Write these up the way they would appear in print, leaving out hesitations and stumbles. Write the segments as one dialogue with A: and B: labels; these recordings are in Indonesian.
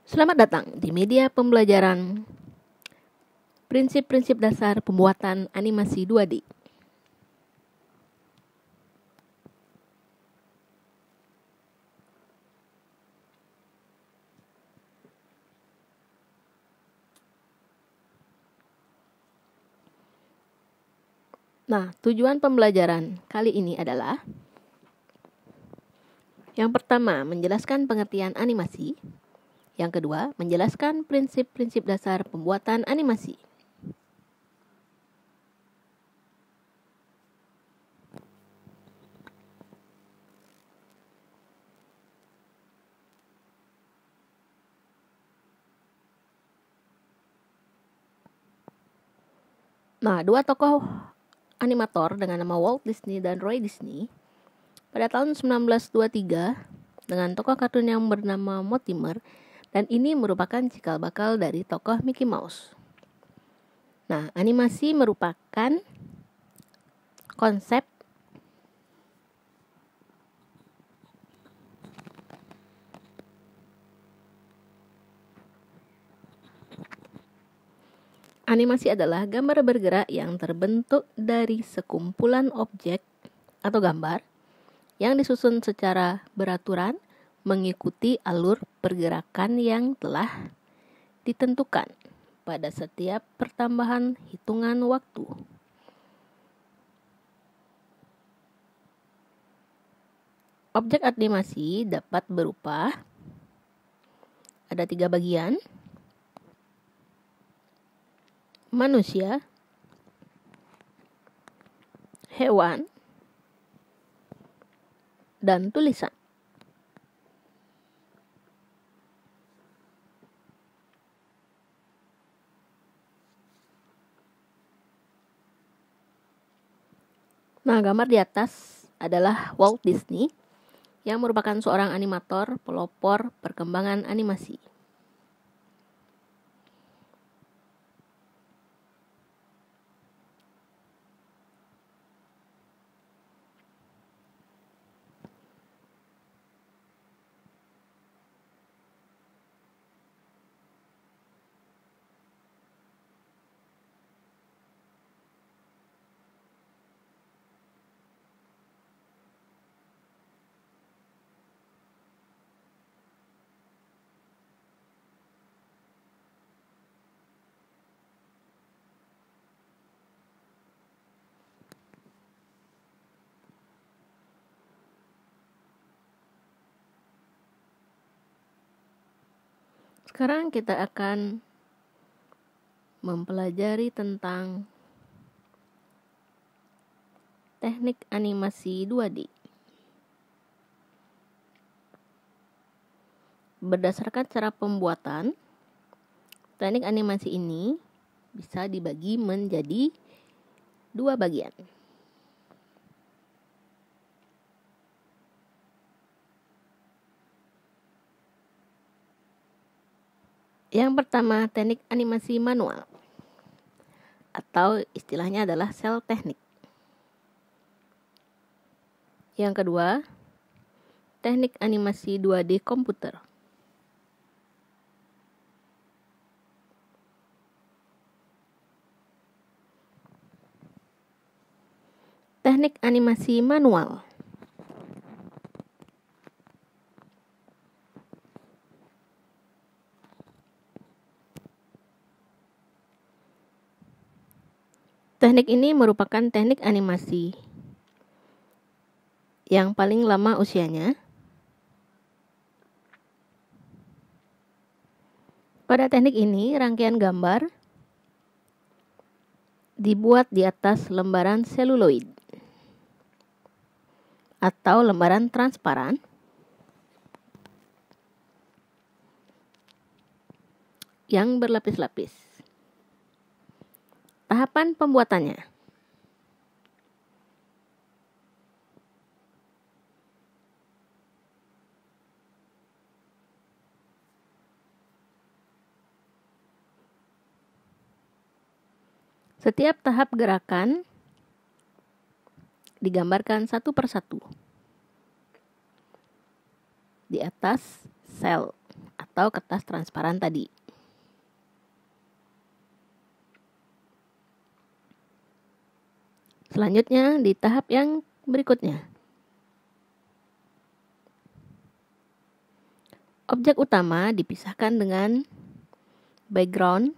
A: Selamat datang di media pembelajaran prinsip-prinsip dasar pembuatan animasi 2D. Nah, tujuan pembelajaran kali ini adalah yang pertama, menjelaskan pengertian animasi. Yang kedua, menjelaskan prinsip-prinsip dasar pembuatan animasi. Nah, dua tokoh animator dengan nama Walt Disney dan Roy Disney pada tahun 1923 dengan tokoh kartun yang bernama Mortimer, dan ini merupakan cikal bakal dari tokoh Mickey Mouse. Nah, animasi merupakan konsep animasi adalah gambar bergerak yang terbentuk dari sekumpulan objek atau gambar yang disusun secara beraturan mengikuti alur pergerakan yang telah ditentukan pada setiap pertambahan hitungan waktu. Objek animasi dapat berupa ada 3 bagian: manusia, hewan, dan tulisan. Nah, gambar di atas adalah Walt Disney yang merupakan seorang animator pelopor perkembangan animasi. Sekarang kita akan mempelajari tentang teknik animasi 2D. Berdasarkan cara pembuatan, teknik animasi ini bisa dibagi menjadi 2 bagian. Yang pertama, teknik animasi manual, atau istilahnya adalah cel teknik. Yang kedua, teknik animasi 2D komputer. Teknik animasi manual. Teknik ini merupakan teknik animasi yang paling lama usianya. Pada teknik ini, rangkaian gambar dibuat di atas lembaran seluloid atau lembaran transparan yang berlapis-lapis. Tahapan pembuatannya. Setiap tahap gerakan digambarkan satu persatu di atas sel atau kertas transparan tadi. Selanjutnya di tahap yang berikutnya. Objek utama dipisahkan dengan background.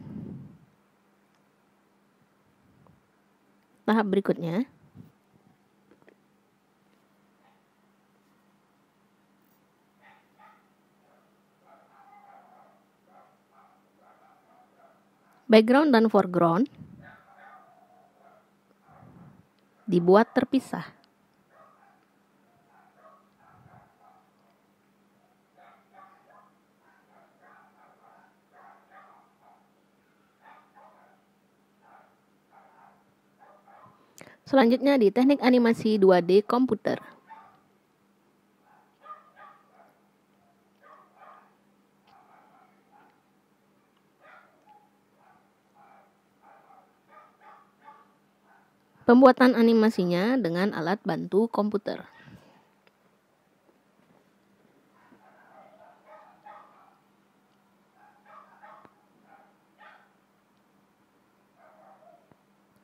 A: Tahap berikutnya, background dan foreground dibuat terpisah. Selanjutnya di teknik animasi 2D komputer. Pembuatan animasinya dengan alat bantu komputer.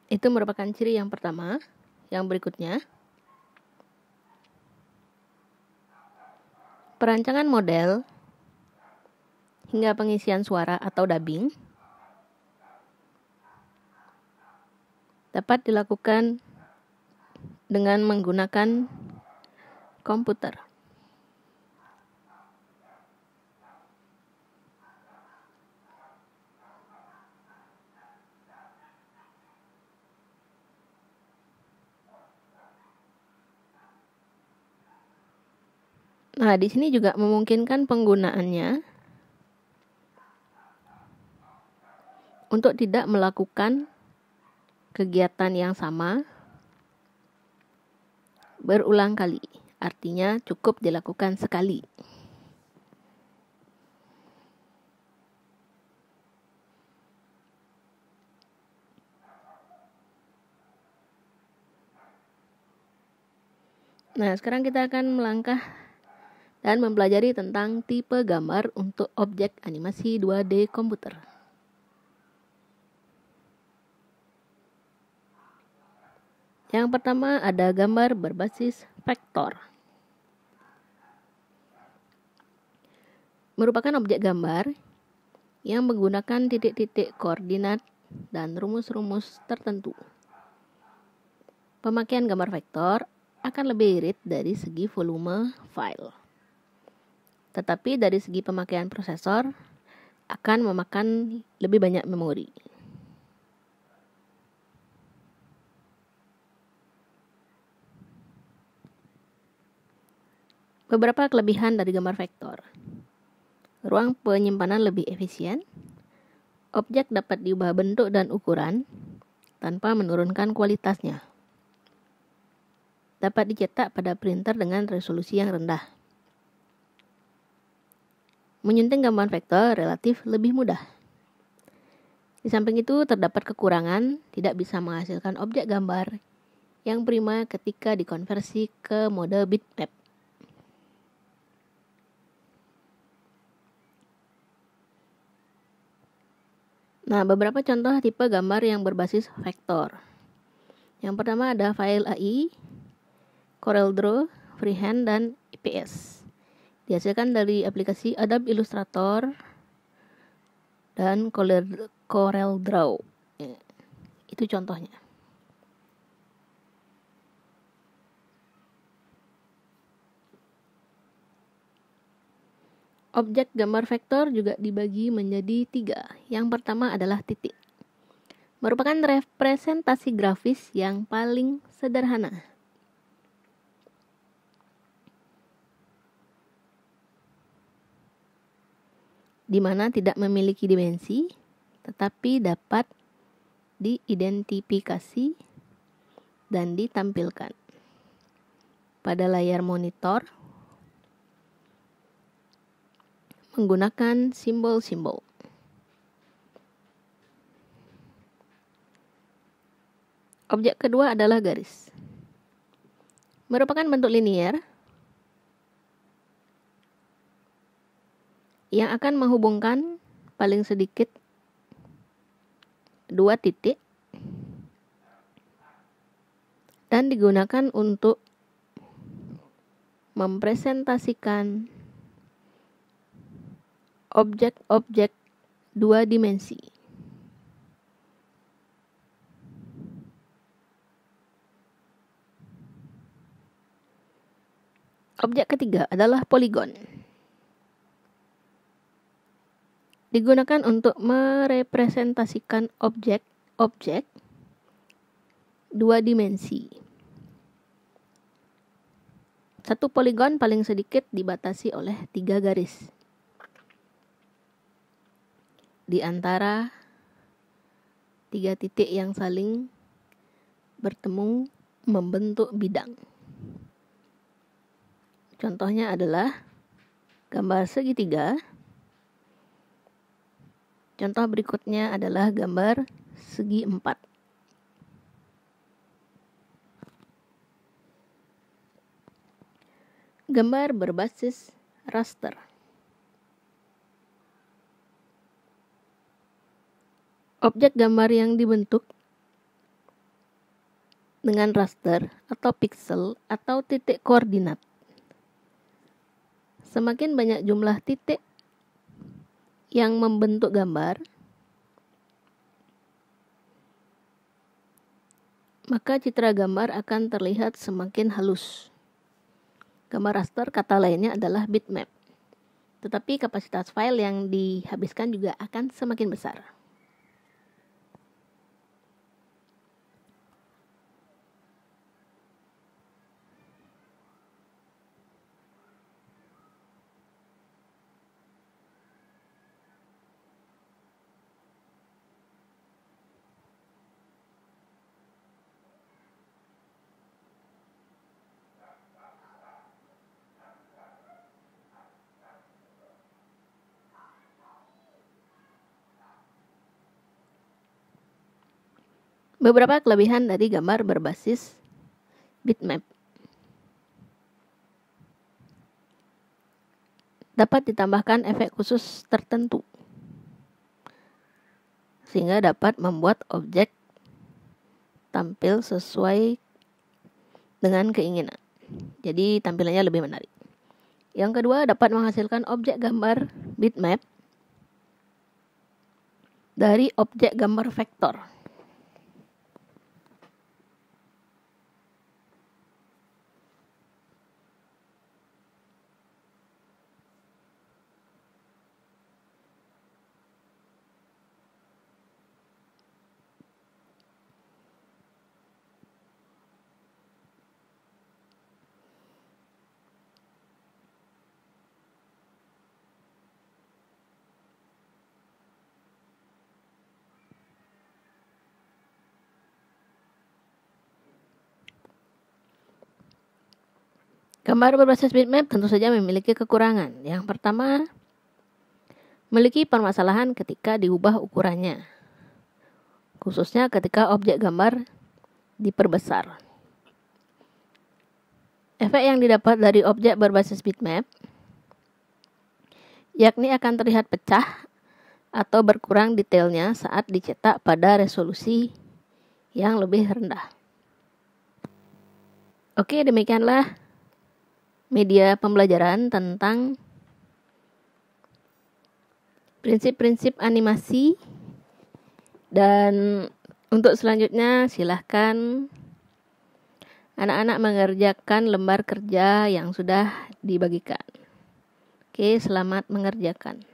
A: Itu merupakan ciri yang pertama. Yang berikutnya, perancangan model hingga pengisian suara atau dubbing dapat dilakukan dengan menggunakan komputer. Nah, di sini juga memungkinkan penggunaannya untuk tidak melakukan kegiatan yang sama berulang kali. Artinya cukup dilakukan sekali. Nah, sekarang kita akan melangkah dan mempelajari tentang tipe gambar untuk objek animasi 2D komputer. Yang pertama ada gambar berbasis vektor. Merupakan objek gambar yang menggunakan titik-titik koordinat dan rumus-rumus tertentu. Pemakaian gambar vektor akan lebih irit dari segi volume file. Tetapi dari segi pemakaian prosesor akan memakan lebih banyak memori. Beberapa kelebihan dari gambar vektor. Ruang penyimpanan lebih efisien. Objek dapat diubah bentuk dan ukuran tanpa menurunkan kualitasnya. Dapat dicetak pada printer dengan resolusi yang rendah. Menyunting gambar vektor relatif lebih mudah. Di samping itu terdapat kekurangan, tidak bisa menghasilkan objek gambar yang prima ketika dikonversi ke mode bitmap. Nah, beberapa contoh tipe gambar yang berbasis vektor. Yang pertama ada file AI, CorelDRAW, Freehand, dan IPS. Dihasilkan dari aplikasi Adobe Illustrator dan CorelDRAW. Itu contohnya. Objek gambar vektor juga dibagi menjadi 3. Yang pertama adalah titik. Merupakan representasi grafis yang paling sederhana. Di mana tidak memiliki dimensi, tetapi dapat diidentifikasi dan ditampilkan pada layar monitor menggunakan simbol-simbol. Objek kedua adalah garis. Merupakan bentuk linier yang akan menghubungkan paling sedikit 2 titik dan digunakan untuk mempresentasikan objek-objek 2 dimensi. Objek ketiga adalah poligon. Digunakan untuk merepresentasikan objek-objek 2 dimensi. Satu poligon paling sedikit dibatasi oleh 3 garis. Di antara 3 titik yang saling bertemu membentuk bidang. Contohnya adalah gambar segitiga. Contoh berikutnya adalah gambar segi 4. Gambar berbasis raster. Objek gambar yang dibentuk dengan raster atau pixel atau titik koordinat. Semakin banyak jumlah titik yang membentuk gambar, maka citra gambar akan terlihat semakin halus. Gambar raster kata lainnya adalah bitmap. Tetapi kapasitas file yang dihabiskan juga akan semakin besar. Beberapa kelebihan dari gambar berbasis bitmap. Dapat ditambahkan efek khusus tertentu, sehingga dapat membuat objek tampil sesuai dengan keinginan. Jadi tampilannya lebih menarik. Yang kedua, dapat menghasilkan objek gambar bitmap dari objek gambar vektor. Gambar berbasis bitmap tentu saja memiliki kekurangan. Yang pertama, memiliki permasalahan ketika diubah ukurannya, khususnya ketika objek gambar diperbesar. Efek yang didapat dari objek berbasis bitmap yakni akan terlihat pecah atau berkurang detailnya saat dicetak pada resolusi yang lebih rendah. Oke, demikianlah media pembelajaran tentang prinsip-prinsip animasi, dan untuk selanjutnya silahkan anak-anak mengerjakan lembar kerja yang sudah dibagikan. Oke, selamat mengerjakan.